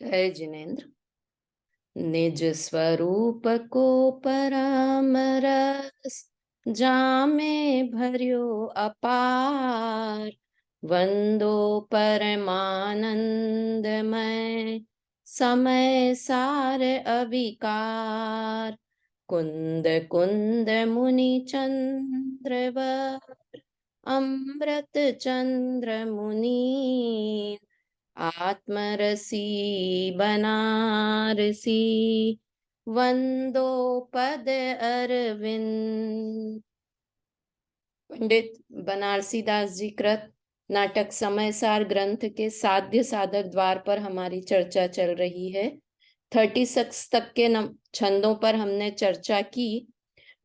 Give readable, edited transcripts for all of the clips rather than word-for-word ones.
जय जिनेन्द्र। निज स्वरूप को परम रस जामे भर्यो अपार, वंदो परमानंदमय समय सार अविकार। कुंद कुंद मुनि चंद्रवर अमृत चंद्र मुनि, आत्मरसी बनारसी वंदो पद अरविंद। पंडित बनारसी दास जी कृत नाटक समय सार ग्रंथ के साध्य साधक द्वार पर हमारी चर्चा चल रही है। 36 तक के छंदों पर हमने चर्चा की।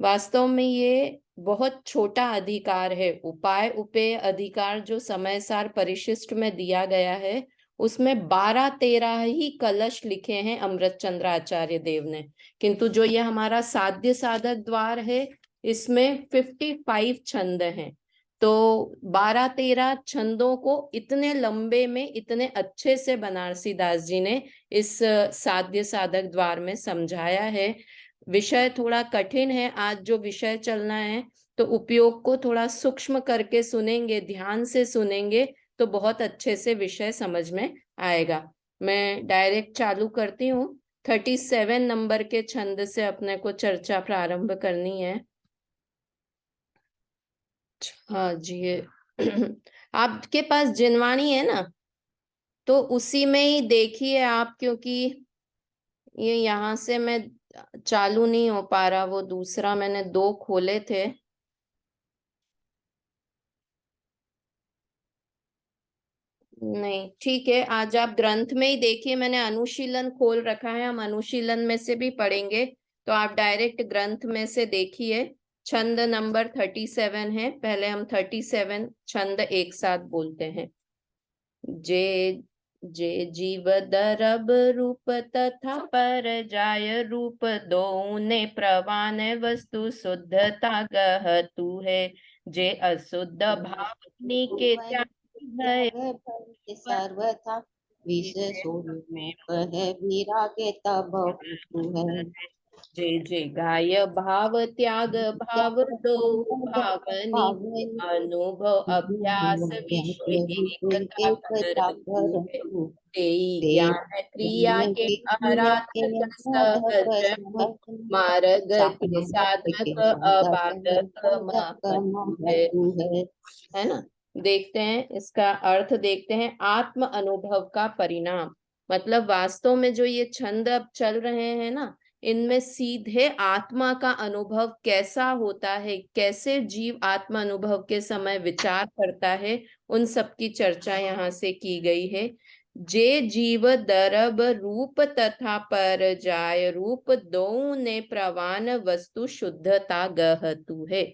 वास्तव में ये बहुत छोटा अधिकार है। उपाय उपेय अधिकार जो समय सार परिशिष्ट में दिया गया है उसमें 12-13 ही कलश लिखे हैं अमृत चंद्र आचार्य देव ने, किंतु जो ये हमारा साध्य साधक द्वार है इसमें 55 छंद हैं। तो 12-13 छंदों को इतने लंबे में इतने अच्छे से बनारसी दास जी ने इस साध्य साधक द्वार में समझाया है। विषय थोड़ा कठिन है। आज जो विषय चलना है तो उपयोग को थोड़ा सूक्ष्म करके सुनेंगे, ध्यान से सुनेंगे तो बहुत अच्छे से विषय समझ में आएगा। मैं डायरेक्ट चालू करती हूँ। 37 नंबर के छंद से अपने को चर्चा प्रारंभ करनी है। हाँ जी, आपके पास जिनवाणी है ना, तो उसी में ही देखिए आप, क्योंकि ये यहाँ से मैं चालू नहीं हो पा रहा। वो दूसरा मैंने 2 खोले थे। नहीं, ठीक है, आज आप ग्रंथ में ही देखिए। मैंने अनुशीलन खोल रखा है, हम अनुशीलन में से भी पढ़ेंगे, तो आप डायरेक्ट ग्रंथ में से देखिए। छंद नंबर 37 है। पहले हम 37 छंद एक साथ बोलते हैं। जे जे जीव दरब रूप तथा पर जाय रूप, दो ने प्रवान वस्तु शुद्धता गहतु है। जे अशुद्ध भाव के त्याग सर्वथा विषय स्वरूप है विरागे तब है। जय जय गाय भाव त्याग भाव दो भावनी, अनुभव अभ्यास विषय एकता कर है। तेई ज्ञान क्रिया के आराधक सहज मार्ग के साधक अबाधक महतु है ना। देखते हैं इसका अर्थ, देखते हैं। आत्म अनुभव का परिणाम, मतलब वास्तव में जो ये छंद अब चल रहे हैं ना, इनमें सीधे आत्मा का अनुभव कैसा होता है, कैसे जीव आत्म अनुभव के समय विचार करता है, उन सब की चर्चा यहाँ से की गई है। जे जीव दरब रूप तथा पर जाय रूप, दो ने प्रवान वस्तु शुद्धता गहतु है।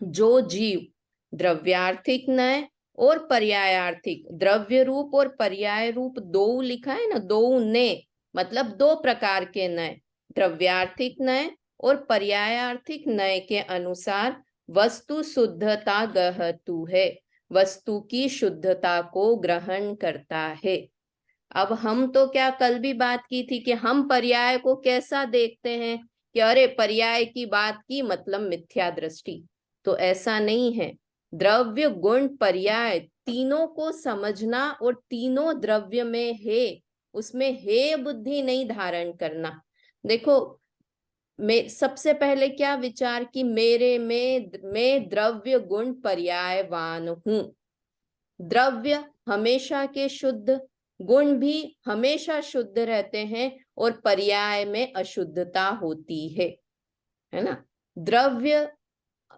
जो जीव द्रव्यार्थिक नय और पर्यायार्थिक, द्रव्य रूप और पर्याय रूप दो लिखा है ना, दो ने मतलब 2 प्रकार के नय, द्रव्यार्थिक नय और पर्यायार्थिक नय के अनुसार वस्तु शुद्धता गहतु है, वस्तु की शुद्धता को ग्रहण करता है। अब हम तो क्या कल भी बात की थी कि हम पर्याय को कैसा देखते हैं कि अरे पर्याय की बात की मतलब मिथ्या दृष्टि। तो ऐसा नहीं है। द्रव्य गुण पर्याय तीनों को समझना और तीनों द्रव्य में है, उसमें है बुद्धि नहीं धारण करना। देखो, मैं सबसे पहले क्या विचार की, मेरे में मैं द्रव्य गुण पर्यायवान हूं। द्रव्य हमेशा के शुद्ध, गुण भी हमेशा शुद्ध रहते हैं और पर्याय में अशुद्धता होती है ना। द्रव्य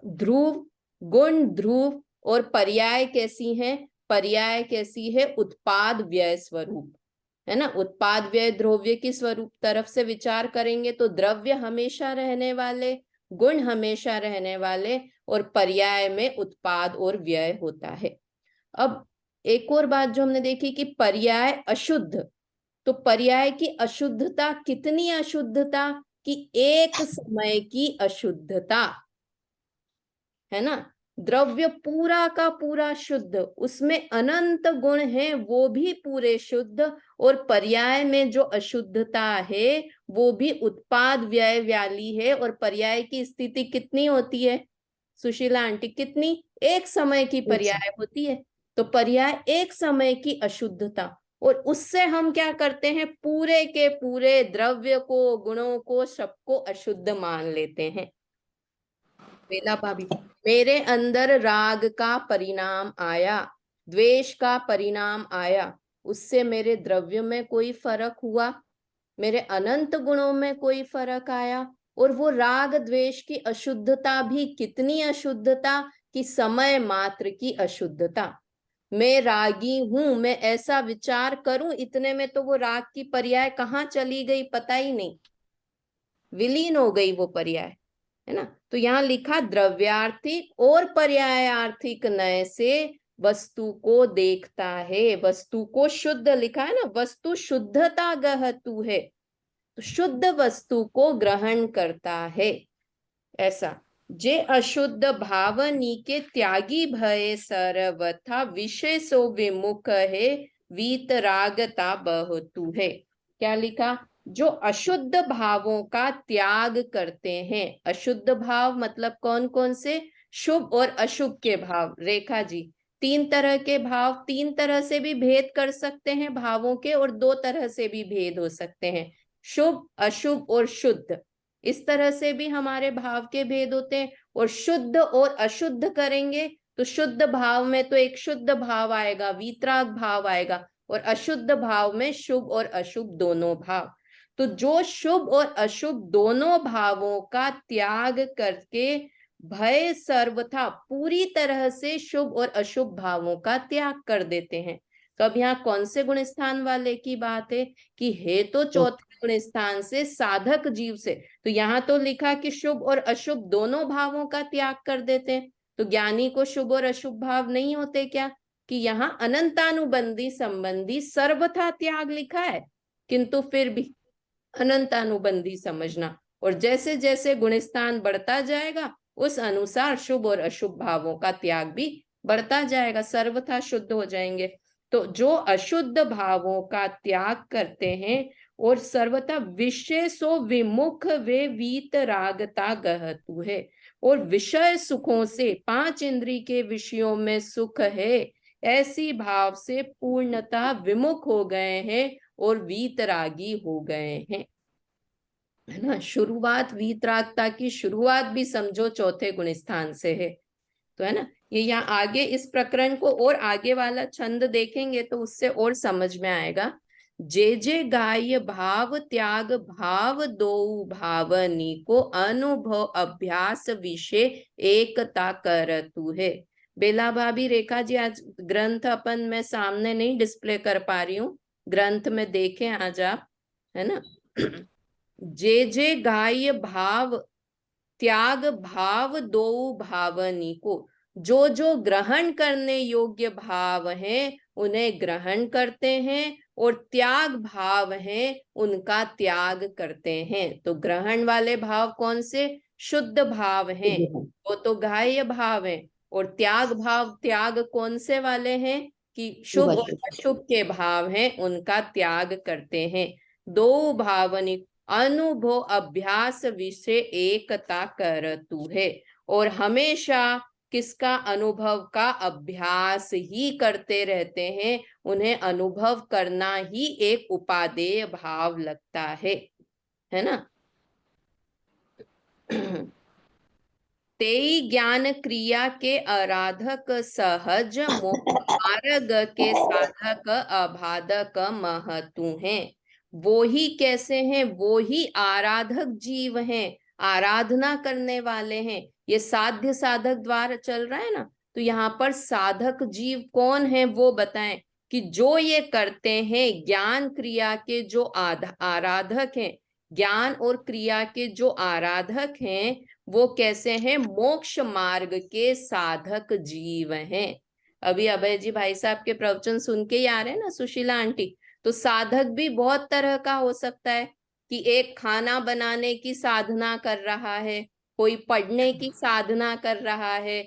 ध्रुव, गुण ध्रुव और पर्याय कैसी है, पर्याय कैसी है, उत्पाद व्यय स्वरूप है ना। उत्पाद व्यय द्रव्य की स्वरूप तरफ से विचार करेंगे तो द्रव्य हमेशा रहने वाले, गुण हमेशा रहने वाले और पर्याय में उत्पाद और व्यय होता है। अब एक और बात जो हमने देखी कि पर्याय अशुद्ध, तो पर्याय की अशुद्धता कितनी अशुद्धता कि एक समय की अशुद्धता है ना। द्रव्य पूरा का पूरा शुद्ध, उसमें अनंत गुण हैं वो भी पूरे शुद्ध, और पर्याय में जो अशुद्धता है वो भी उत्पाद व्यय वाली है। और पर्याय की स्थिति कितनी होती है सुशीला आंटी, कितनी? एक समय की पर्याय होती है। तो पर्याय एक समय की अशुद्धता, और उससे हम क्या करते हैं, पूरे के पूरे द्रव्य को, गुणों को, सबको अशुद्ध मान लेते हैं। बेला भाभी, मेरे अंदर राग का परिणाम आया, द्वेष का परिणाम आया, उससे मेरे द्रव्य में कोई फर्क हुआ, मेरे अनंत गुणों में कोई फर्क आया। और वो राग द्वेष की अशुद्धता भी कितनी अशुद्धता, कि समय मात्र की अशुद्धता। मैं रागी हूं, मैं ऐसा विचार करूं, इतने में तो वो राग की पर्याय कहाँ चली गई पता ही नहीं, विलीन हो गई वो पर्याय, है ना। तो यहाँ लिखा द्रव्यार्थिक और पर्यायार्थिक नय से वस्तु को देखता है, वस्तु को शुद्ध लिखा है ना, वस्तु शुद्धता गहतु है, तो शुद्ध वस्तु को ग्रहण करता है। ऐसा जे अशुद्ध भावनी के त्यागी भय सर्वथा विषय सो विमुख है, वीतरागता बहतु है। क्या लिखा? जो अशुद्ध भावों का त्याग करते हैं, अशुद्ध भाव मतलब कौन कौन से? शुभ और अशुभ के भाव। रेखा जी, 3 तरह के भाव, 3 तरह से भी भेद कर सकते हैं भावों के, और 2 तरह से भी भेद हो सकते हैं, शुभ, अशुभ और शुद्ध। इस तरह से भी हमारे भाव के भेद होते हैं। और शुद्ध और अशुद्ध करेंगे तो शुद्ध भाव में तो एक शुद्ध भाव आएगा, वीतराग भाव आएगा, और अशुद्ध भाव में शुभ और अशुभ दोनों भाव। तो जो शुभ और अशुभ दोनों भावों का त्याग करके भय सर्वथा पूरी तरह से शुभ और अशुभ भावों का त्याग कर देते हैं। तो अब यहाँ कौन से गुण स्थान वाले की बात है, कि है तो चौथे गुण स्थान से, साधक जीव से। तो यहाँ तो लिखा कि शुभ और अशुभ दोनों भावों का त्याग कर देते हैं, तो ज्ञानी को शुभ और अशुभ भाव नहीं होते क्या? कि यहाँ अनंतानुबंधी संबंधी सर्वथा त्याग लिखा है, किंतु फिर भी अनंतानुबंधी समझना, और जैसे जैसे गुणस्थान बढ़ता जाएगा उस अनुसार शुभ और अशुभ भावों का त्याग भी बढ़ता जाएगा, सर्वथा शुद्ध हो जाएंगे। तो जो अशुद्ध भावों का त्याग करते हैं और सर्वथा विषय सो विमुख वे वीतरागता गहतु है, और विषय सुखों से, 5 इंद्री के विषयों में सुख है, ऐसी भाव से पूर्णता विमुख हो गए हैं और वीतरागी हो गए हैं, है ना। शुरुआत वीतरागता की शुरुआत भी समझो चौथे गुण स्थान से है, तो है ना। ये यहाँ आगे इस प्रकरण को और आगे वाला छंद देखेंगे तो उससे और समझ में आएगा। जे जे गाय भाव त्याग भाव दो भावनी को अनुभव अभ्यास विषय एकता करतु है। बेला भाभी, रेखा जी, आज ग्रंथ अपन मैं सामने नहीं डिस्प्ले कर पा रही हूँ, ग्रंथ में देखें आज आप, है ना। जे जे गाय भाव त्याग भाव दो भावनी को, जो जो ग्रहण करने योग्य भाव हैं उन्हें ग्रहण करते हैं, और त्याग भाव हैं उनका त्याग करते हैं। तो ग्रहण वाले भाव कौन से? शुद्ध भाव हैं, वो तो गाह्य भाव हैं। और त्याग भाव, त्याग कौन से वाले हैं? कि शुभ और अशुभ के भाव हैं, उनका त्याग करते हैं। दो भावनी अनुभव अभ्यास विषय एकता करतु है, और हमेशा किसका? अनुभव का अभ्यास ही करते रहते हैं, उन्हें अनुभव करना ही एक उपादेय भाव लगता है ना। तेई ज्ञान क्रिया के आराधक सहज मोक्ष मार्ग के साधक अबाधक महतु हैं। वो ही कैसे हैं? वो ही आराधक जीव हैं, आराधना करने वाले हैं। ये साध्य साधक द्वार चल रहा है ना, तो यहाँ पर साधक जीव कौन है वो बताएं, कि जो ये करते हैं ज्ञान क्रिया के जो आराधक हैं, ज्ञान और क्रिया के जो आराधक हैं, वो कैसे हैं? मोक्ष मार्ग के साधक जीव हैं। अभी अभय जी भाई साहब के प्रवचन सुन के ही आ रहे हैं ना सुशीला आंटी। तो साधक भी बहुत तरह का हो सकता है, कि एक खाना बनाने की साधना कर रहा है, कोई पढ़ने की साधना कर रहा है,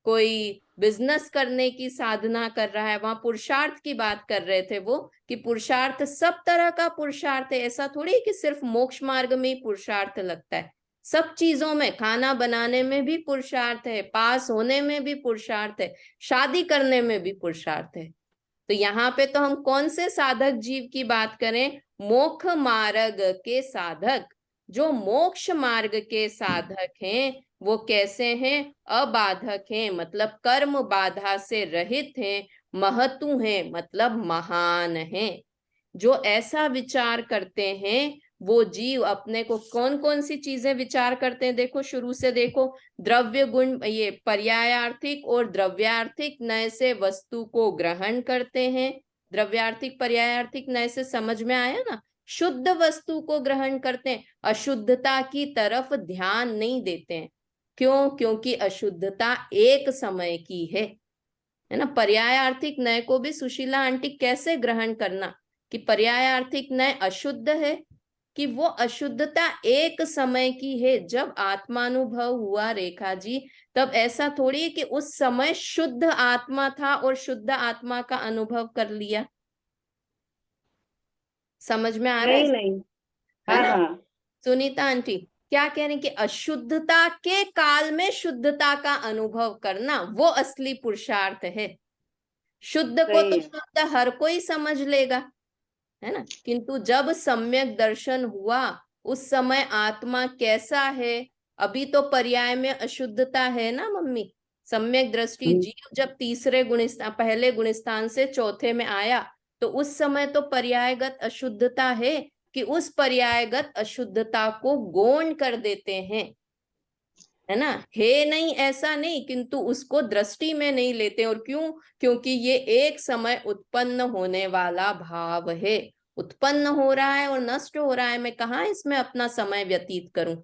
कोई बिजनेस करने की साधना कर रहा है, वहां पुरुषार्थ की बात कर रहे थे वो, कि पुरुषार्थ सब तरह का पुरुषार्थ है। ऐसा थोड़ी है कि सिर्फ मोक्ष मार्ग में ही पुरुषार्थ लगता है, सब चीजों में, खाना बनाने में भी पुरुषार्थ है, पास होने में भी पुरुषार्थ है, शादी करने में भी पुरुषार्थ है। तो यहाँ पे तो हम कौन से साधक जीव की बात करें? मोक्ष मार्ग के साधक। जो मोक्ष मार्ग के साधक हैं वो कैसे हैं? अबाधक हैं, मतलब कर्म बाधा से रहित हैं। महतु हैं, मतलब महान हैं। जो ऐसा विचार करते हैं वो जीव अपने को, कौन कौन सी चीजें विचार करते हैं? देखो शुरू से देखो, द्रव्य गुण, ये पर्यायार्थिक और द्रव्यार्थिक नय से वस्तु को ग्रहण करते हैं। द्रव्यार्थिक पर्यायार्थिक नय से समझ में आया ना? शुद्ध वस्तु को ग्रहण करते हैं, अशुद्धता की तरफ ध्यान नहीं देते हैं। क्यों? क्योंकि अशुद्धता एक समय की है ना। पर्यायार्थिक नय को भी सुशीला आंटी कैसे ग्रहण करना कि पर्यायार्थिक नय अशुद्ध है, कि वो अशुद्धता एक समय की है। जब आत्मानुभव हुआ रेखा जी, तब ऐसा थोड़ी है कि उस समय शुद्ध आत्मा था और शुद्ध आत्मा का अनुभव कर लिया। समझ में आ रहा है? नहीं नहीं, है हाँ ना? हाँ, सुनीता आंटी क्या कह रही हैं कि अशुद्धता के काल में शुद्धता का अनुभव करना वो असली पुरुषार्थ है। शुद्ध को सही तो है। शुद्ध हर कोई समझ लेगा, है ना। किंतु जब सम्यक दर्शन हुआ, उस समय आत्मा कैसा है? अभी तो पर्याय में अशुद्धता है ना मम्मी। सम्यक दृष्टि जीव जब तीसरे गुणस्थान, पहले गुणस्थान से चौथे में आया, तो उस समय तो पर्यायगत अशुद्धता है, कि उस पर्यायगत अशुद्धता को गौण कर देते हैं, है ना। है नहीं ऐसा नहीं, किंतु उसको दृष्टि में नहीं लेते। और क्यों? क्योंकि ये एक समय उत्पन्न होने वाला भाव है, उत्पन्न हो रहा है और नष्ट हो रहा है, मैं कहाँ इसमें अपना समय व्यतीत करूं,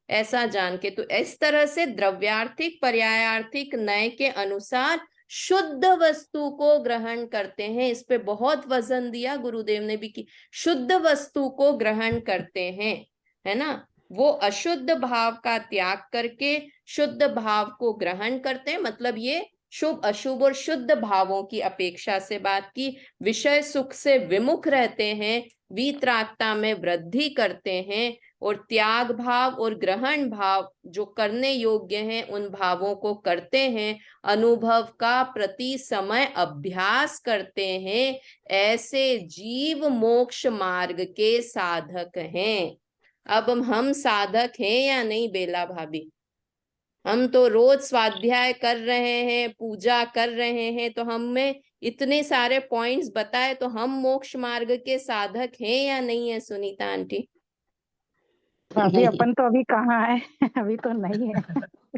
ऐसा जान के। तो इस तरह से द्रव्यार्थिक पर्यायार्थिक नय के अनुसार शुद्ध वस्तु को ग्रहण करते हैं। इस पे बहुत वजन दिया गुरुदेव ने भी, कि शुद्ध वस्तु को ग्रहण करते हैं, है ना। वो अशुद्ध भाव का त्याग करके शुद्ध भाव को ग्रहण करते हैं। मतलब ये शुभ अशुभ और शुद्ध भावों की अपेक्षा से बात की, विषय सुख से विमुख रहते हैं, वीतरागता में वृद्धि करते हैं, और त्याग भाव और ग्रहण भाव जो करने योग्य हैं उन भावों को करते हैं, अनुभव का प्रति समय अभ्यास करते हैं। ऐसे जीव मोक्ष मार्ग के साधक हैं। अब हम साधक हैं या नहीं बेला भाभी? हम तो रोज स्वाध्याय कर रहे हैं, पूजा कर रहे हैं, तो हमें इतने सारे पॉइंट्स बताए, तो हम मोक्ष मार्ग के साधक हैं या नहीं है सुनीता आंटी? भाभी अपन तो अभी कहाँ है अभी तो नहीं है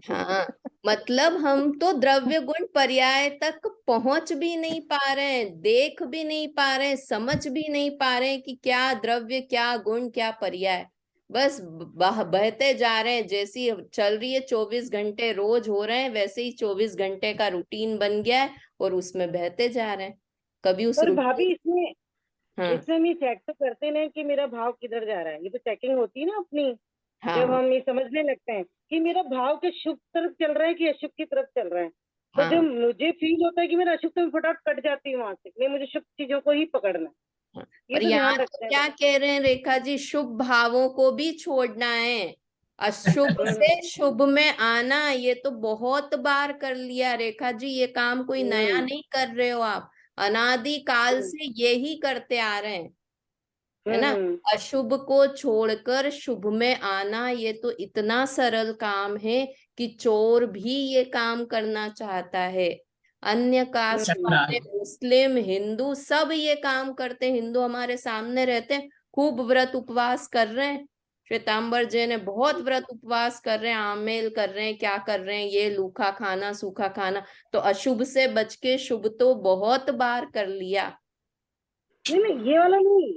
हाँ, मतलब हम तो द्रव्य गुण पर्याय तक पहुंच भी नहीं पा रहे हैं, देख भी नहीं पा रहे हैं, समझ भी नहीं पा रहे हैं कि क्या द्रव्य, क्या गुण, क्या पर्याय। बस बहते जा रहे हैं। जैसी चल रही है 24 घंटे रोज हो रहे हैं, वैसे ही 24 घंटे का रूटीन बन गया है और उसमें बहते जा रहे हैं। कभी उस पर रूटीन, भाभी इसमें हाँ इसमें हम ये चेक तो करते नहीं कि मेरा भाव किधर जा रहा है। ये तो चेकिंग होती है ना अपनी, जब हाँ हम ये समझने लगते हैं कि मेरा भाव के शुभ तरफ चल रहा है कि अशुभ की तरफ चल रहा है। तो जब हाँ मुझे फील होता है कि मेरा अशुभ, तो मैं फटाफट कट जाती हूँ वहां से, नहीं मुझे शुभ चीजों को ही पकड़ना है। हाँ। ये और तो यहाँ ध्यान तो रखते हैं। क्या कह रहे हैं रेखा जी? शुभ भावों को भी छोड़ना है, अशुभ से शुभ में आना। ये तो बहुत बार कर लिया रेखा जी, ये काम कोई नया हम्म, नहीं कर रहे हो आप, अनादि काल हम्म, से यही करते आ रहे हैं, है ना। हम्म, अशुभ को छोड़कर शुभ में आना, ये तो इतना सरल काम है कि चोर भी ये काम करना चाहता है। अन्य कास्ट वाले, मुस्लिम, हिंदू सब ये काम करते हैं। हिंदू हमारे सामने रहते हैं, खूब व्रत उपवास कर रहे हैं। श्वेतांबर जी ने बहुत व्रत उपवास कर रहे हैं, आमेल कर रहे हैं, क्या कर रहे हैं, ये लूखा खाना सूखा खाना। तो अशुभ से बच के शुभ तो बहुत बार कर लिया। नहीं नहीं, ये वाला नहीं,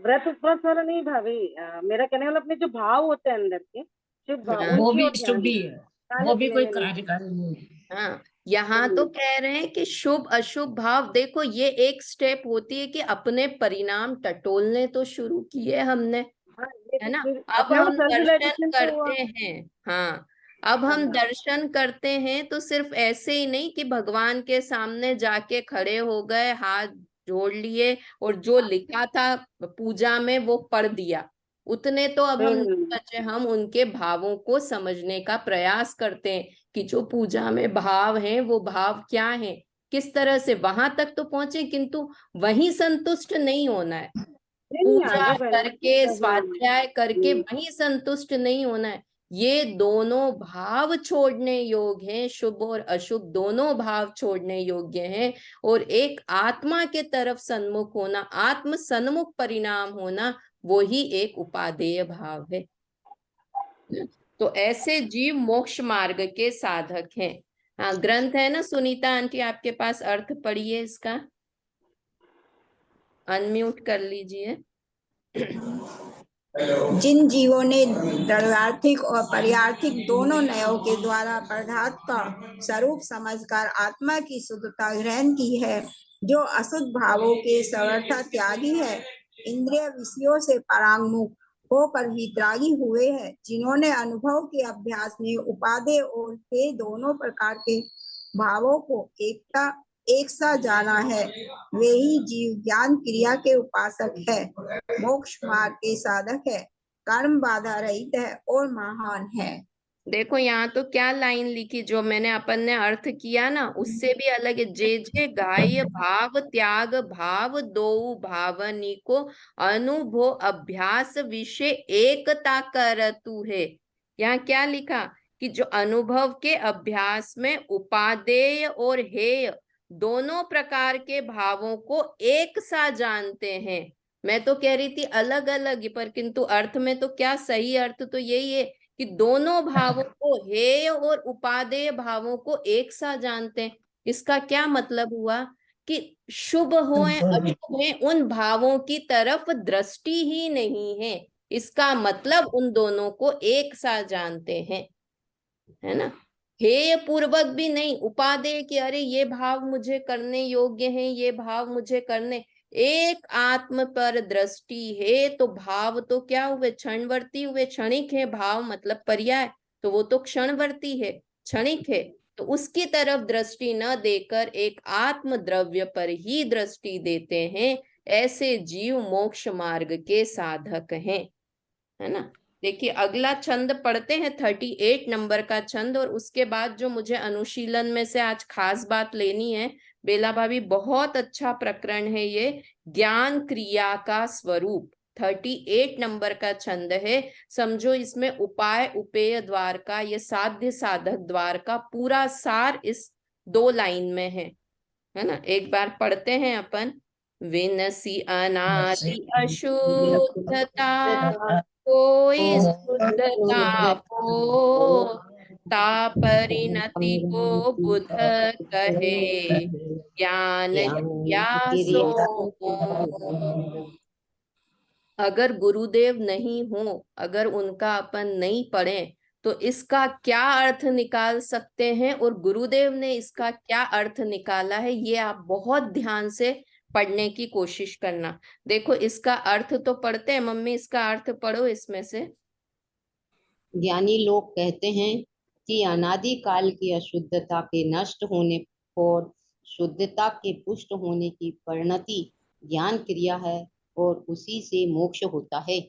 व्रत उपवास वाला नहीं भाभी। मेरा कहने वाला अपने जो भाव होते हैं अंदर के, शुभ भाव, हाँ वो उनकी भी ओर शुभ ध्यान भी देना है, है, खाने वो भी पीने कोई में नहीं। कार्यकारी नहीं है। हाँ, यहाँ तो कह रहे हैं कि शुभ अशुभ भाव, देखो ये एक स्टेप होती है कि अपने परिणाम टटोलने तो शुरू किए हमने, हाँ, ये है तो ना। फिर अब अपने वो हम सेल्फ दर्शन रियलाइजेशन तो हुआ। करते हैं, हाँ, अब हम दर्शन करते हैं तो सिर्फ ऐसे ही नहीं कि भगवान के सामने जाके खड़े हो गए, हाथ जोड़ लिए और जो लिखा था पूजा में वो पढ़ दिया, उतने तो अब हम नहीं बचे। हम उनके भावों को समझने का प्रयास करते हैं कि जो पूजा में भाव हैं वो भाव क्या हैं, किस तरह से वहां तक तो पहुंचे, किंतु वहीं संतुष्ट नहीं होना है। पूजा आगे बढ़ना करके, है। स्वाध्याय करके वहीं संतुष्ट नहीं होना है। ये दोनों भाव छोड़ने योग्य हैं, शुभ और अशुभ दोनों भाव छोड़ने योग्य हैं। और एक आत्मा के तरफ सन्मुख होना, आत्म सन्मुख परिणाम होना, वो ही एक उपादेय भाव है। तो ऐसे जीव मोक्ष मार्ग के साधक हैं। हाँ, ग्रंथ है ना सुनीता आंटी आपके पास, अर्थ पढ़िए इसका, अनम्यूट कर लीजिए। जिन जीवों ने द्रव्यार्थिक और पर्यार्थिक दोनों नयों के द्वारा पदार्थ का स्वरूप समझकर आत्मा की शुद्धता ग्रहण की है, जो अशुद्ध भावों के सर्वथा त्यागी है, इंद्रिय विषयों से परांगमुख होकर वितरागी हुए हैं, जिन्होंने अनुभव के अभ्यास में उपादेय और हे दोनों प्रकार के भावों को एक सा जाना है, वे ही जीव ज्ञान क्रिया के उपासक है, मोक्ष मार्ग के साधक है, कर्म बाधा रहित है और महान है। देखो यहाँ तो क्या लाइन लिखी, जो मैंने अपन ने अर्थ किया ना उससे भी अलग है। जे जे गाय भाव त्याग भाव दो भावनी को अनुभव अभ्यास विषय एकता करतु है। यहाँ क्या लिखा कि जो अनुभव के अभ्यास में उपादेय और हेय दोनों प्रकार के भावों को एक सा जानते हैं। मैं तो कह रही थी अलग अलग, पर किंतु अर्थ में तो क्या सही अर्थ तो यही है कि दोनों भावों को, हेय और उपादेय भावों को एक सा जानते हैं। इसका क्या मतलब हुआ कि शुभ हो अशुभ है, उन भावों की तरफ दृष्टि ही नहीं है। इसका मतलब उन दोनों को एक सा जानते हैं, है ना। हेय पूर्वक भी नहीं, उपादेय कि अरे ये भाव मुझे करने योग्य हैं, ये भाव मुझे करने, एक आत्म पर दृष्टि है। तो भाव तो क्या हुए, क्षणवर्ती हुए, क्षणिक है भाव, मतलब पर्याय, तो वो तो क्षणवर्ती है, क्षणिक है। तो उसकी तरफ दृष्टि न देकर एक आत्म द्रव्य पर ही दृष्टि देते हैं, ऐसे जीव मोक्ष मार्ग के साधक हैं, है ना। देखिए अगला छंद पढ़ते हैं, 38 नंबर का छंद, और उसके बाद जो मुझे अनुशीलन में से आज खास बात लेनी है, बेला भाभी बहुत अच्छा प्रकरण है ये, ज्ञान क्रिया का स्वरूप। 38 नंबर का छंद है। समझो इसमें उपाय उपेय द्वार का, ये साध्य साधक द्वार का पूरा सार इस 2 लाइन में है ना। एक बार पढ़ते हैं अपन। विनसी अनादि अशुद्धता, कोई शुद्धता को, ता परिणति को बुध कहे, ज्ञान क्रिया सो मोह। अगर गुरुदेव नहीं हो, अगर उनका अपन नहीं पढ़े, तो इसका क्या अर्थ निकाल सकते हैं, और गुरुदेव ने इसका क्या अर्थ निकाला है, ये आप बहुत ध्यान से पढ़ने की कोशिश करना। देखो इसका अर्थ तो पढ़ते हैं, मम्मी इसका अर्थ पढ़ो इसमें से। ज्ञानी लोग कहते हैं कि अनादि काल की अशुद्धता के नष्ट होने और शुद्धता के पुष्ट होने की परिणति ज्ञान क्रिया है और उसी से मोक्ष होता है।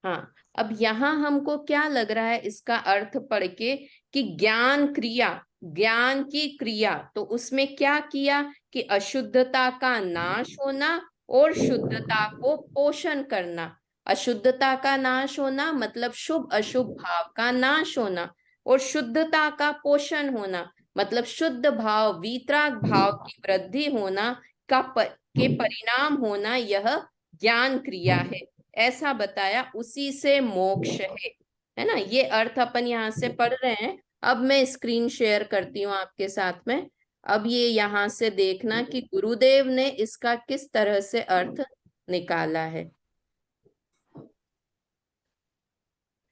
हाँ, अब यहाँ हमको क्या लग रहा है इसका अर्थ पढ़ के कि ज्ञान क्रिया, ज्ञान की क्रिया, तो उसमें क्या किया कि अशुद्धता का नाश होना और शुद्धता को पोषण करना। अशुद्धता का नाश होना मतलब शुभ अशुभ भाव का नाश होना, और शुद्धता का पोषण होना मतलब शुद्ध भाव वीतराग भाव की वृद्धि होना के परिणाम होना, यह ज्ञान क्रिया है, ऐसा बताया। उसी से मोक्ष है ना। ये अर्थ अपन यहाँ से पढ़ रहे हैं। अब मैं स्क्रीन शेयर करती हूँ आपके साथ में। अब ये यहाँ से देखना कि गुरुदेव ने इसका किस तरह से अर्थ निकाला है।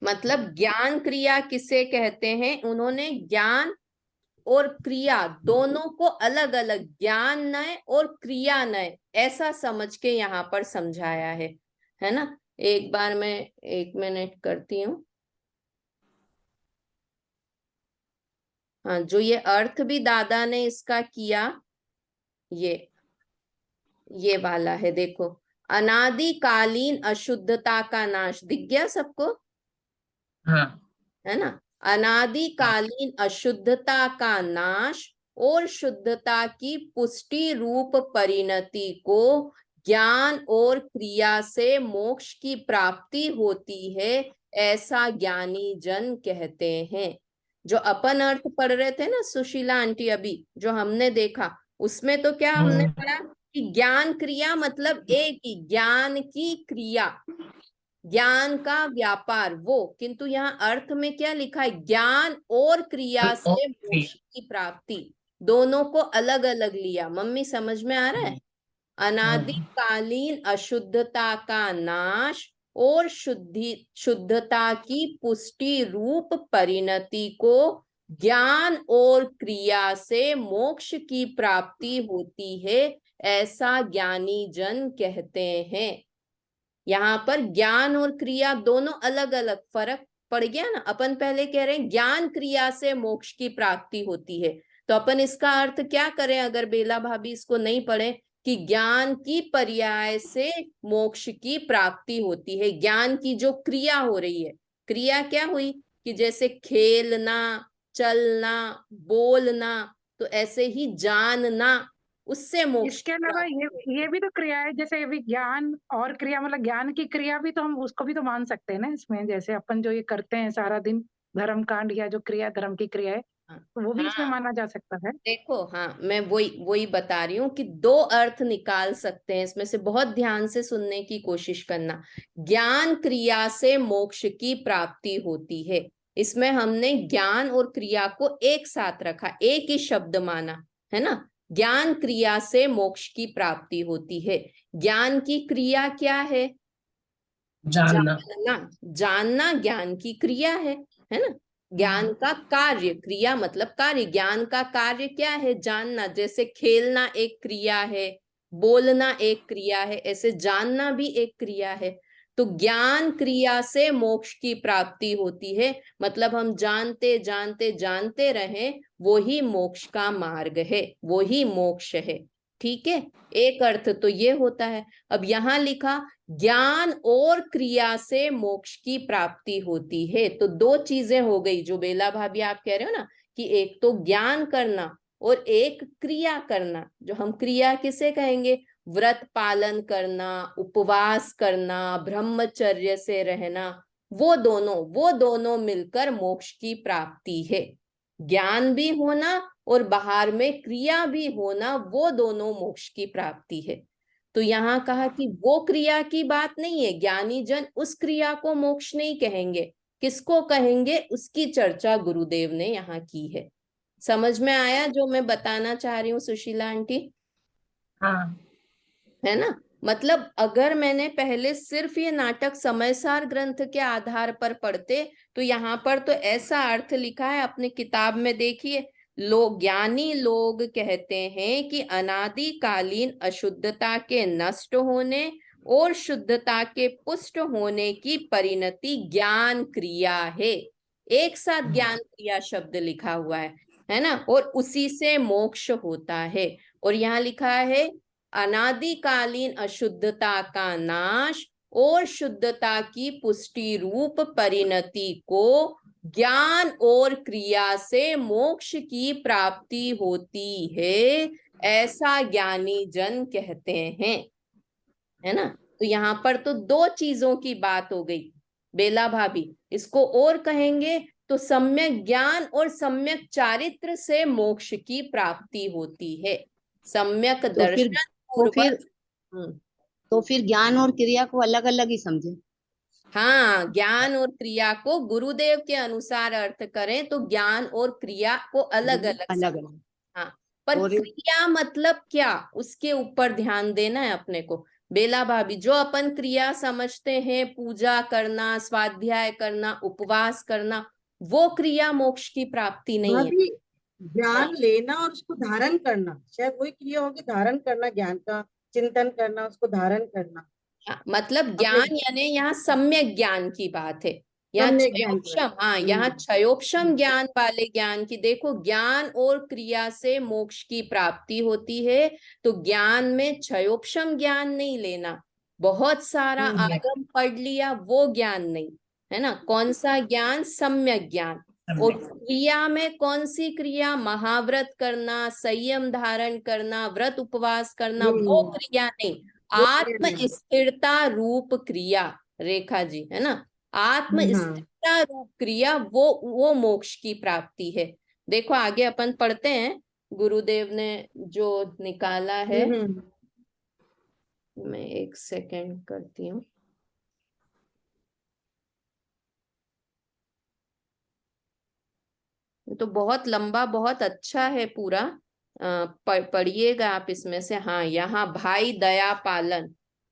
मतलब ज्ञान क्रिया किसे कहते हैं, उन्होंने ज्ञान और क्रिया दोनों को अलग अलग, ज्ञान नय और क्रिया नय, ऐसा समझ के यहाँ पर समझाया है ना। एक बार मैं 1 मिनट करती हूँ। हाँ, जो ये अर्थ भी दादा ने इसका किया, ये वाला है, देखो, अनादिकालीन अशुद्धता का नाश, दिख गया सबको, हाँ है ना। अनादिकालीन अशुद्धता का नाश और शुद्धता की पुष्टि रूप परिणति को ज्ञान और क्रिया से मोक्ष की प्राप्ति होती है, ऐसा ज्ञानी जन कहते हैं। जो अपन अर्थ पढ़ रहे थे ना सुशीला आंटी, अभी जो हमने देखा, उसमें तो क्या हमने पढ़ा कि ज्ञान क्रिया मतलब एक ही, ज्ञान की क्रिया, ज्ञान का व्यापार वो, किंतु यहाँ अर्थ में क्या लिखा है, ज्ञान और क्रिया से मोक्ष की प्राप्ति, दोनों को अलग अलग लिया। मम्मी समझ में आ रहा है? अनादिकालीन अशुद्धता का नाश और शुद्धता की पुष्टि रूप परिणति को ज्ञान और क्रिया से मोक्ष की प्राप्ति होती है, ऐसा ज्ञानी जन कहते हैं। यहाँ पर ज्ञान और क्रिया दोनों अलग अलग, फर्क पड़ गया ना। अपन पहले कह रहे हैं ज्ञान क्रिया से मोक्ष की प्राप्ति होती है, तो अपन इसका अर्थ क्या करें अगर बेला भाभी इसको नहीं पढ़े, कि ज्ञान की पर्याय से मोक्ष की प्राप्ति होती है। ज्ञान की जो क्रिया हो रही है, क्रिया क्या हुई कि जैसे खेलना, चलना, बोलना, तो ऐसे ही जानना, उससे मोक्ष इसके अलावा ये भी तो क्रिया है, जैसे विज्ञान और क्रिया, मतलब ज्ञान की क्रिया भी तो हम उसको भी तो मान सकते हैं ना इसमें। जैसे अपन जो ये करते हैं सारा दिन धर्म कांड, या जो क्रिया धर्म की क्रिया है, तो वो भी इसमें हाँ, माना जा सकता है। देखो, हाँ, मैं वही बता रही हूँ कि दो अर्थ निकाल सकते हैं इसमें से, बहुत ध्यान से सुनने की कोशिश करना। ज्ञान क्रिया से मोक्ष की प्राप्ति होती है, इसमें हमने ज्ञान और क्रिया को एक साथ रखा, एक ही शब्द माना, है ना। ज्ञान क्रिया से मोक्ष की प्राप्ति होती है। ज्ञान की क्रिया क्या है? जानना। जानना ज्ञान की क्रिया है ना। ज्ञान का कार्य, क्रिया मतलब कार्य, ज्ञान का कार्य क्या है? जानना। जैसे खेलना एक क्रिया है, बोलना एक क्रिया है, ऐसे जानना भी एक क्रिया है। तो ज्ञान क्रिया से मोक्ष की प्राप्ति होती है, मतलब हम जानते जानते जानते रहें, वो ही मोक्ष का मार्ग है, वो ही मोक्ष है। ठीक है, एक अर्थ तो ये होता है। अब यहाँ लिखा ज्ञान और क्रिया से मोक्ष की प्राप्ति होती है, तो दो चीजें हो गई जो बेला भाभी आप कह रहे हो ना, कि एक तो ज्ञान करना और एक क्रिया करना। जो हम क्रिया किसे कहेंगे? व्रत पालन करना, उपवास करना, ब्रह्मचर्य से रहना, वो दोनों मिलकर मोक्ष की प्राप्ति है। ज्ञान भी होना और बाहर में क्रिया भी होना, वो दोनों मोक्ष की प्राप्ति है। तो यहाँ कहा कि वो क्रिया की बात नहीं है, ज्ञानी जन उस क्रिया को मोक्ष नहीं कहेंगे। किसको कहेंगे? उसकी चर्चा गुरुदेव ने यहाँ की है। समझ में आया जो मैं बताना चाह रही हूँ सुशीला आंटी? हाँ है ना। मतलब अगर मैंने पहले सिर्फ ये नाटक समयसार ग्रंथ के आधार पर पढ़ते, तो यहाँ पर तो ऐसा अर्थ लिखा है, अपनी किताब में देखिए, ज्ञानी लोग कहते हैं कि अनादिकालीन अशुद्धता के नष्ट होने और शुद्धता के पुष्ट होने की परिणति ज्ञान क्रिया है। एक साथ ज्ञान क्रिया शब्द लिखा हुआ है ना, और उसी से मोक्ष होता है। और यहाँ लिखा है अनादिकालीन अशुद्धता का नाश और शुद्धता की पुष्टि रूप परिणति को ज्ञान और क्रिया से मोक्ष की प्राप्ति होती है, ऐसा ज्ञानी जन कहते हैं, है ना। तो यहाँ पर तो दो चीजों की बात हो गई बेला भाभी। इसको और कहेंगे तो सम्यक ज्ञान और सम्यक चारित्र से मोक्ष की प्राप्ति होती है। सम्यक दर्शन तो फिर ज्ञान और क्रिया को अलग अलग ही समझे। हाँ, ज्ञान और क्रिया को गुरुदेव के अनुसार अर्थ करें तो ज्ञान और क्रिया को अलग अलग। हाँ, पर क्रिया मतलब क्या, उसके ऊपर ध्यान देना है अपने को बेला भाभी। जो अपन क्रिया समझते हैं, पूजा करना, स्वाध्याय करना, उपवास करना, वो क्रिया मोक्ष की प्राप्ति नहीं है। ज्ञान लेना और उसको धारण करना, शायद वही क्रिया होगी, धारण करना, ज्ञान का चिंतन करना, उसको धारण करना। मतलब ज्ञान यानी यहाँ सम्यक ज्ञान की बात है। यहाँ सम्यक ज्ञान क्षयोपशम, हाँ यहाँ क्षयोपशम ज्ञान वाले ज्ञान की देखो, ज्ञान और क्रिया से मोक्ष की प्राप्ति होती है, तो ज्ञान में क्षयोपशम ज्ञान नहीं लेना, बहुत सारा आगम पढ़ लिया वो ज्ञान नहीं, है ना। कौन सा ज्ञान? सम्यक ज्ञान। और क्रिया में कौन सी क्रिया? महाव्रत करना, संयम धारण करना, व्रत उपवास करना, वो क्रिया नहीं, आत्म स्थिरता रूप क्रिया, रेखा जी, है ना। आत्म स्थिरता रूप क्रिया, वो मोक्ष की प्राप्ति है। देखो आगे अपन पढ़ते हैं, गुरुदेव ने जो निकाला है, मैं एक सेकंड करती हूँ। तो बहुत लंबा, बहुत अच्छा है पूरा, पढ़िएगा आप इसमें से। हाँ यहाँ भाई दया पालन,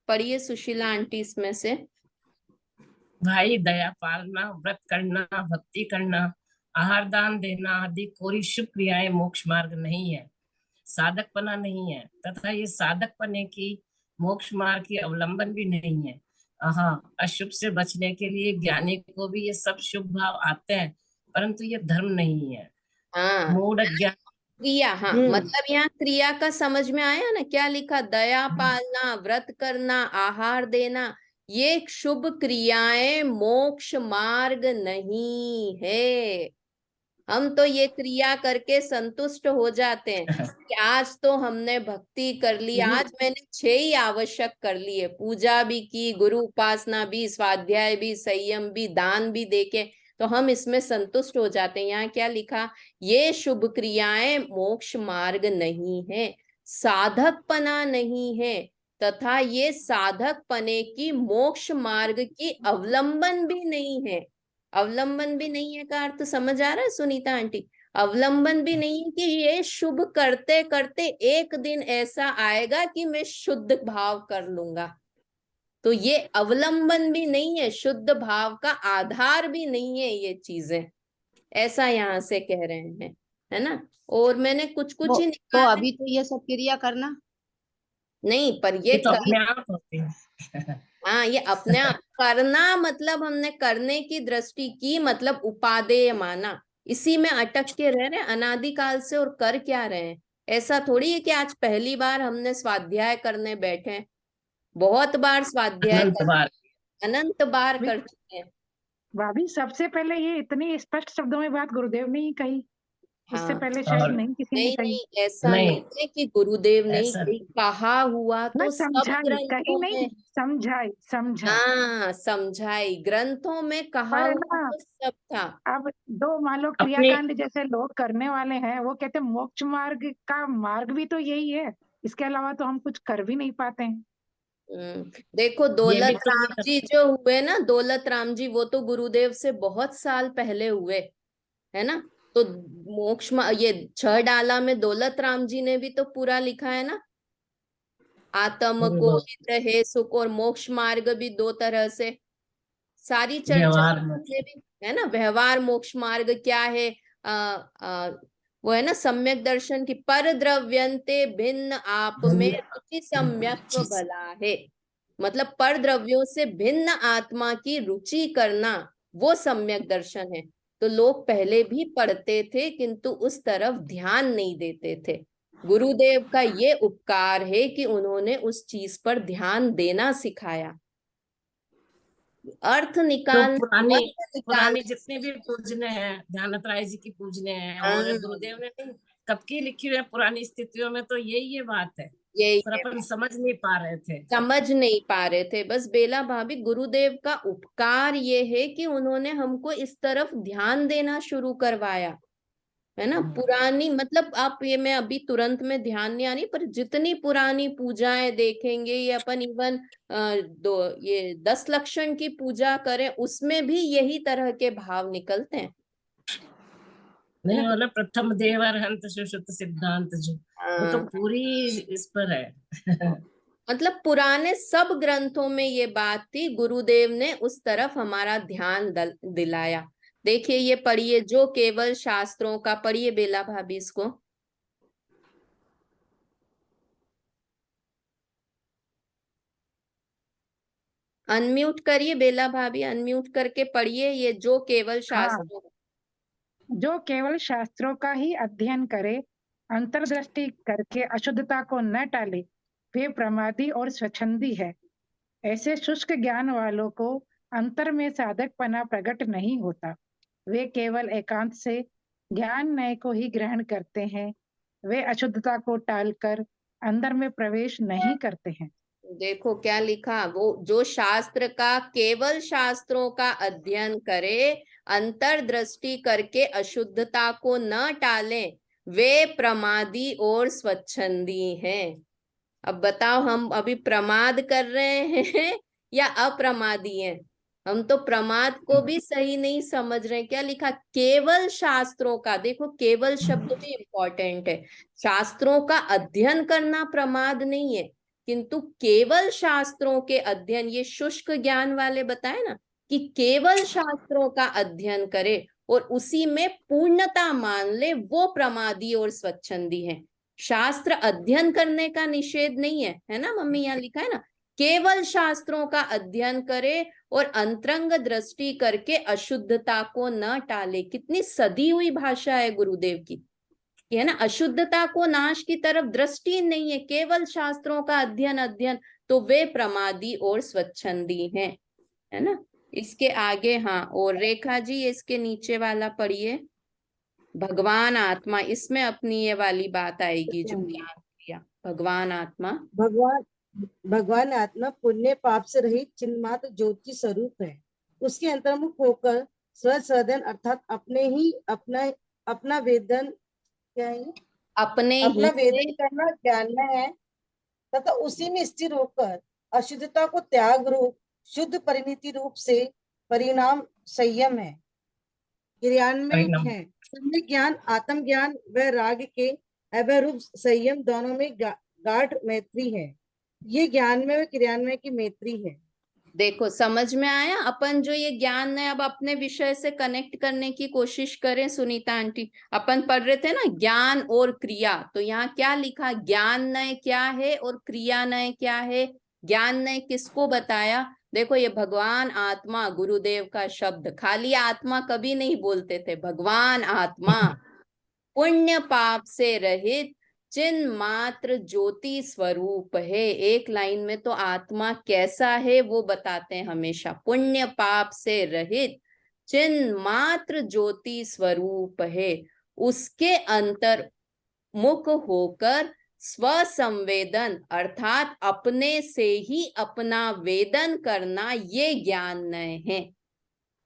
पढ़िए सुशीला आंटी इसमें से। भाई दया पालना, व्रत करना, भक्ति करना, आहार दान देना आदि कोई शुभ क्रियाएं मोक्ष मार्ग नहीं है, साधकपना नहीं है, तथा ये साधकपने की मोक्ष मार्ग की अवलंबन भी नहीं है। हाँ, अशुभ से बचने के लिए ज्ञानी को भी ये सब शुभ भाव आते हैं, परंतु ये धर्म नहीं है। हाँ मूढ़ ज्ञान क्रिया, हाँ मतलब यहाँ क्रिया का समझ में आया ना, क्या लिखा? दया पालना, व्रत करना, आहार देना, ये शुभ क्रियाएं मोक्ष मार्ग नहीं है। हम तो ये क्रिया करके संतुष्ट हो जाते हैं कि आज तो हमने भक्ति कर ली, आज मैंने 6 ही आवश्यक कर लिए, पूजा भी की, गुरु उपासना भी, स्वाध्याय भी, संयम भी, दान भी देके, तो हम इसमें संतुष्ट हो जाते हैं। यहाँ क्या लिखा? ये शुभ क्रियाएं मोक्ष मार्ग नहीं है, साधकपना नहीं है, तथा ये साधकपने की मोक्ष मार्ग की अवलंबन भी नहीं है। अवलंबन भी नहीं है का अर्थ समझ आ रहा है सुनीता आंटी? अवलंबन भी नहीं है कि ये शुभ करते करते एक दिन ऐसा आएगा कि मैं शुद्ध भाव कर लूंगा, तो ये अवलंबन भी नहीं है, शुद्ध भाव का आधार भी नहीं है ये चीजें, ऐसा यहाँ से कह रहे हैं, है ना। और मैंने कुछ कुछ ही तो निकाला, अभी तो ये सब क्रिया करना नहीं पर ये ये तो अपने आप होते हैं। हाँ ये अपने आप करना, मतलब हमने करने की दृष्टि की, मतलब उपादेय माना, इसी में अटक के रह रहे हैं अनादिकाल से, और कर क्या रहे हैं? ऐसा थोड़ी है कि आज पहली बार हमने स्वाध्याय करने बैठे हैं, बहुत बार स्वाध्याय अनंत कर, बार अनंत बार कर चुके हैं। भाभी सबसे पहले ये इतनी स्पष्ट शब्दों में बात गुरुदेव ने ही कही, इससे हाँ पहले शायद और नहीं किसी ने नहीं कही। नहीं, ऐसा नहीं नहीं है कि गुरुदेव ने ही ऐसा कही, कहा हुआ मैं तो सब समझाई, कही ग्रंथों नहीं, में। समझाई, समझा। हाँ समझाई, ग्रंथों में कहा पर है हुआ ना, तो सब था। अब दो मान लो अपने क्रियाकांड जैसे लोग करने वाले हैं, वो कहते हैं मोक्ष मार्ग का मार्ग भी तो यही है, इसके अलावा तो हम कुछ कर भी नहीं पाते हैं। देखो ये भी दौलत तो राम जी जो हुए ना, दौलत राम जी, वो तो गुरुदेव से बहुत साल पहले हुए, है ना। तो ये 6 डाला में दौलत राम जी ने भी तो पूरा लिखा है ना, आत्म को हित है सुख, और मोक्ष मार्ग भी 2 तरह से, सारी चर्चा व्यवहार में में भी है ना। व्यवहार मोक्ष मार्ग क्या है? वो है ना सम्यक दर्शन की, पर द्रव्यंते भिन्न आप में रुचि सम्यक भला है, मतलब पर द्रव्यों से भिन्न आत्मा की रुचि करना, वो सम्यक दर्शन है। तो लोग पहले भी पढ़ते थे किंतु उस तरफ ध्यान नहीं देते थे। गुरुदेव का ये उपकार है कि उन्होंने उस चीज पर ध्यान देना सिखाया, अर्थ तो निकालना, पुराने अर्थ पुराने निकालना। जितने भी पूजने हैं, ध्यानत राय जी की पूजने हैं, और हाँ गुरुदेव ने नहीं कब की लिखी हुई है पुरानी स्थितियों में, तो यही ये बात है, यही पर है, अपन समझ नहीं पा रहे थे। समझ नहीं पा रहे थे। बस बेला भाभी, गुरुदेव का उपकार ये है कि उन्होंने हमको इस तरफ ध्यान देना शुरू करवाया, है ना। पुरानी मतलब आप ये, मैं अभी तुरंत में ध्यान नहीं आ रही, पर जितनी पुरानी पूजाएं देखेंगे, ये अपन इवन ये 10 लक्षण की पूजा करें, उसमें भी यही तरह के भाव निकलते हैं, है नहीं ना। मतलब प्रथम देव अर्हंत सुश्रुत सिद्धांत जो, वो तो हाँ पूरी इस पर है। मतलब पुराने सब ग्रंथों में ये बात थी, गुरुदेव ने उस तरफ हमारा ध्यान दिलाया। देखिए ये पढ़िए, जो केवल शास्त्रों का, पढ़िए बेला भाभी इसको। अनम्यूट करिए बेला भाभी, अनम्यूट करके पढ़िए ये जो केवल शास्त्रों। जो केवल शास्त्रों का ही अध्ययन करे, अंतर्दृष्टि करके अशुद्धता को न टाले, वे प्रमादी और स्वच्छंदी है। ऐसे शुष्क ज्ञान वालों को अंतर में साधकपना प्रकट नहीं होता। वे केवल एकांत से ज्ञान नय को ही ग्रहण करते हैं। वे अशुद्धता को टालकर अंदर में प्रवेश नहीं करते हैं। देखो क्या लिखा, वो जो शास्त्र का केवल शास्त्रों का अध्ययन करे, अंतर्दृष्टि करके अशुद्धता को न टाले, वे प्रमादी और स्वच्छंदी हैं। अब बताओ हम अभी प्रमाद कर रहे हैं या अप्रमादी हैं? हम तो प्रमाद को भी सही नहीं समझ रहे। क्या लिखा, केवल शास्त्रों का, देखो केवल शब्द भी इंपॉर्टेंट है। शास्त्रों का अध्ययन करना प्रमाद नहीं है, किंतु केवल शास्त्रों के अध्ययन, ये शुष्क ज्ञान वाले बताए ना कि केवल शास्त्रों का अध्ययन करे और उसी में पूर्णता मान ले, वो प्रमादी और स्वच्छंदी है। शास्त्र अध्ययन करने का निषेध नहीं है ना मम्मी, यहाँ लिखा है ना, केवल शास्त्रों का अध्ययन करे और अंतरंग दृष्टि करके अशुद्धता को न टाले। कितनी सदी हुई भाषा है गुरुदेव की, है ना। अशुद्धता को नाश की तरफ दृष्टि नहीं है, केवल शास्त्रों का अध्ययन, तो वे प्रमादी और स्वच्छंदी हैं, है ना। इसके आगे हाँ, और रेखा जी इसके नीचे वाला पढ़िए, भगवान आत्मा, इसमें अपनी ये वाली बात आएगी जो ज्ञान किया। भगवान आत्मा, भगवान आत्मा पुण्य पाप से रहित चिन्मात्र ज्योति स्वरूप है। उसके अंतर्मुख होकर स्वसदन अर्थात अपना वेदन क्या है, अपना वेदन करना ज्ञान है तथा उसी में स्थिर होकर अशुद्धता को त्याग रूप शुद्ध परिणति रूप से परिणाम संयम है, क्रियान्वयन है। सम्यक ज्ञान आत्म ज्ञान व राग के अभय रूप संयम दोनों में गाढ़ मैत्री है। ये ज्ञान में व क्रियान्वय की मैत्री है। देखो समझ में आया। अपन जो ये ज्ञान है अब अपने विषय से कनेक्ट करने की कोशिश करें। सुनीता आंटी, अपन पढ़ रहे थे ना ज्ञान और क्रिया, तो यहाँ क्या लिखा, ज्ञान नय क्या है और क्रिया नय क्या है। ज्ञान नय किसको बताया, देखो ये भगवान आत्मा, गुरुदेव का शब्द, खाली आत्मा कभी नहीं बोलते थे, भगवान आत्मा पुण्य पाप से रहित चिन्ह मात्र ज्योति स्वरूप है। एक लाइन में तो आत्मा कैसा है वो बताते हैं हमेशा, पुण्य पाप से रहित चिन्ह मात्र ज्योति स्वरूप है। उसके अंतर मुख होकर स्वसंवेदन अर्थात अपने से ही अपना वेदन करना, ये ज्ञान नय है।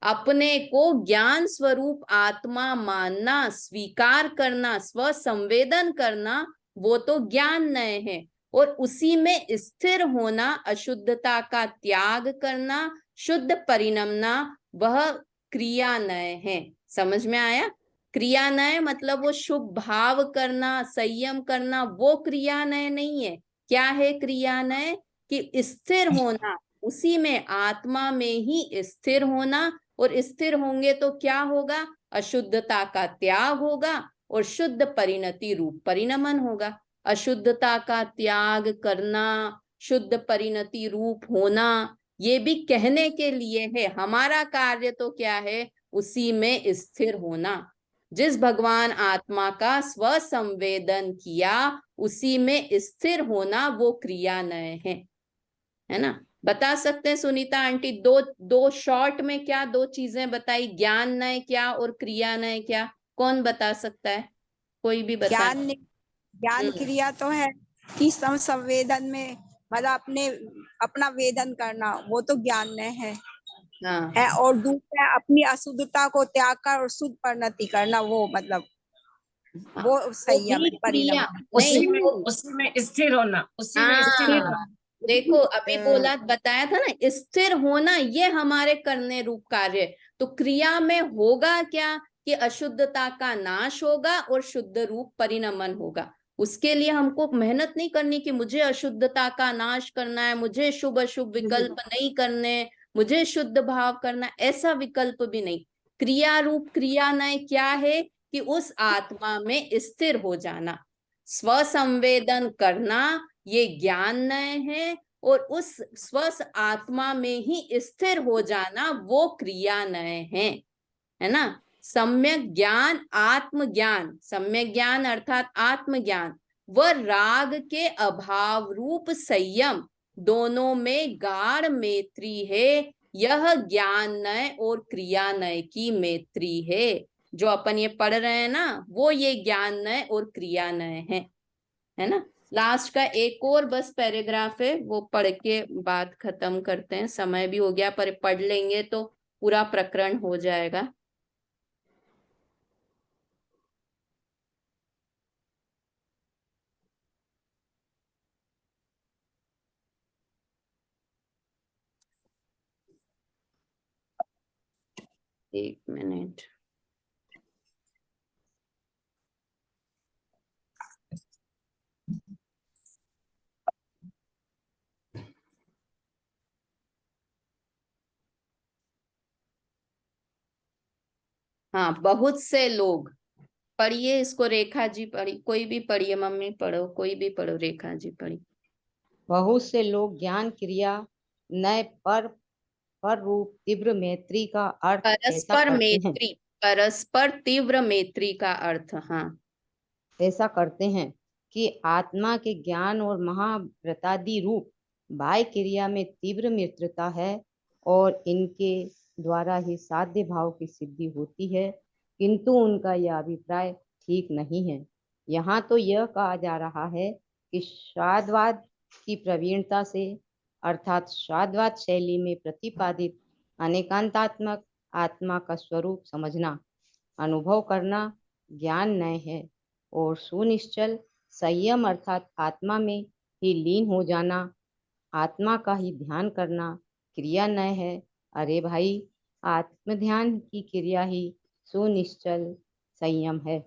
अपने को ज्ञान स्वरूप आत्मा मानना, स्वीकार करना, स्वसंवेदन करना, वो तो ज्ञान नय है। और उसी में स्थिर होना, अशुद्धता का त्याग करना, शुद्ध परिणमना, वह क्रिया नय है। समझ में आया। क्रिया नय मतलब वो शुभ भाव करना, संयम करना, वो क्रिया नय नहीं है। क्या है क्रिया नय, कि स्थिर होना, उसी में आत्मा में ही स्थिर होना। और स्थिर होंगे तो क्या होगा, अशुद्धता का त्याग होगा और शुद्ध परिणति रूप परिणमन होगा। अशुद्धता का त्याग करना, शुद्ध परिणति रूप होना, ये भी कहने के लिए है। हमारा कार्य तो क्या है, उसी में स्थिर होना। जिस भगवान आत्मा का स्वसंवेदन किया उसी में स्थिर होना, वो क्रिया नय है ना। बता सकते हैं सुनीता आंटी, दो शॉर्ट में क्या दो चीजें बताई, ज्ञान नय क्या और क्रिया नय क्या, कौन बता सकता है, कोई भी बता। ज्ञान क्रिया तो है कि संवेदन में मतलब अपना वेदन करना, वो तो ज्ञान में है। हाँ। और दूसरा अपनी अशुद्धता को त्याग कर और शुद्ध परिणति करना, वो मतलब वो संयम है, परिणमन। उसी में स्थिर होना, उसी में स्थिर होना। देखो अभी बोला, बताया था ना, स्थिर होना ये हमारे करने रूप कार्य। तो क्रिया में होगा क्या, कि अशुद्धता का नाश होगा और शुद्ध रूप परिणमन होगा। उसके लिए हमको मेहनत नहीं करनी कि मुझे अशुद्धता का नाश करना है, मुझे शुभ अशुभ विकल्प नहीं करने, मुझे शुद्ध भाव करना, ऐसा विकल्प भी नहीं। क्रिया रूप क्रिया नय क्या है, कि उस आत्मा में स्थिर हो जाना, स्वसंवेदन करना, ये ज्ञान नय है। और उस स्वस्थ आत्मा में ही स्थिर हो जाना, वो क्रियानय है ना। सम्यक ज्ञान, आत्मज्ञान, सम्यक ज्ञान अर्थात आत्मज्ञान व राग के अभाव रूप संयम, दोनों में गाढ़ मैत्री है। यह ज्ञाननय और क्रियानय की मैत्री है। जो अपन ये पढ़ रहे हैं ना, वो ये ज्ञाननय और क्रियानय है ना। लास्ट का एक और बस पैराग्राफ है, वो पढ़ के बात खत्म करते हैं। समय भी हो गया, पर पढ़ लेंगे तो पूरा प्रकरण हो जाएगा। एक मिनट। हाँ, बहुत से लोग, पढ़िए इसको। रेखा जी पढ़ी, कोई भी पढ़िए, मम्मी पढ़ो, कोई भी पढ़ो, रेखा जी पढ़ी। बहुत से लोग ज्ञान क्रिया नय पर रूप तीव्र मैत्री का अर्थ ऐसा परस्पर करते हैं। मैत्री, परस्पर तीव्र मैत्री का अर्थ, हाँ, ऐसा करते हैं कि आत्मा के ज्ञान और महाव्रतादि रूप बाह्य क्रिया में तीव्र मित्रता है और इनके द्वारा ही साध्य भाव की सिद्धि होती है, किंतु उनका यह अभिप्राय ठीक नहीं है। यहाँ तो यह कहा जा रहा है कि शाद्वाद की प्रवीणता से अर्थात शाद्वाद शैली में प्रतिपादित अनेकांतात्मक आत्मा का स्वरूप समझना, अनुभव करना ज्ञान नय है, और सुनिश्चल संयम अर्थात आत्मा में ही लीन हो जाना, आत्मा का ही ध्यान करना क्रिया नय है। अरे भाई, आत्म ध्यान की क्रिया ही सुनिश्चल संयम है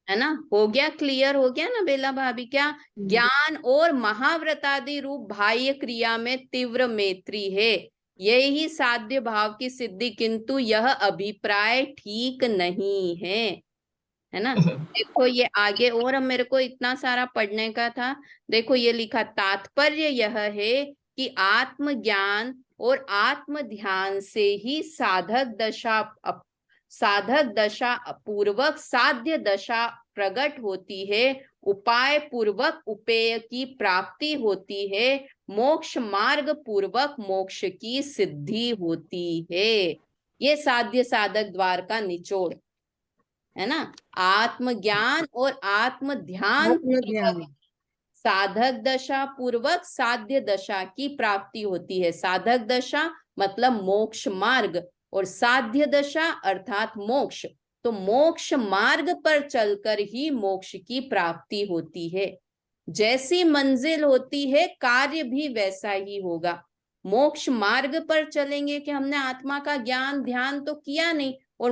ना। हो गया, क्लियर हो गया ना बेला भाभी? क्या ज्ञान और महाव्रतादि रूप बाह्य क्रिया में तीव्र मैत्री है, यही साध्य भाव की सिद्धि, किंतु यह अभिप्राय ठीक नहीं है ना। देखो ये आगे, और अब मेरे को इतना सारा पढ़ने का था। देखो ये लिखा, तात्पर्य यह है कि आत्मज्ञान और आत्म ध्यान से ही साधक दशा पूर्वक साध्य दशा प्रकट होती है, उपाय पूर्वक उपेय की प्राप्ति होती है, मोक्ष मार्ग पूर्वक मोक्ष की सिद्धि होती है। ये साध्य साधक द्वार का निचोड़ है ना। आत्मज्ञान और आत्म ध्यान ध्यान। साधक दशा पूर्वक साध्य दशा की प्राप्ति होती है। साधक दशा मतलब मोक्ष मार्ग, और साध्य दशा अर्थात मोक्ष। तो मोक्ष मार्ग पर चलकर ही मोक्ष की प्राप्ति होती है। जैसी मंजिल होती है, कार्य भी वैसा ही होगा। मोक्ष मार्ग पर चलेंगे कि हमने आत्मा का ज्ञान ध्यान तो किया नहीं,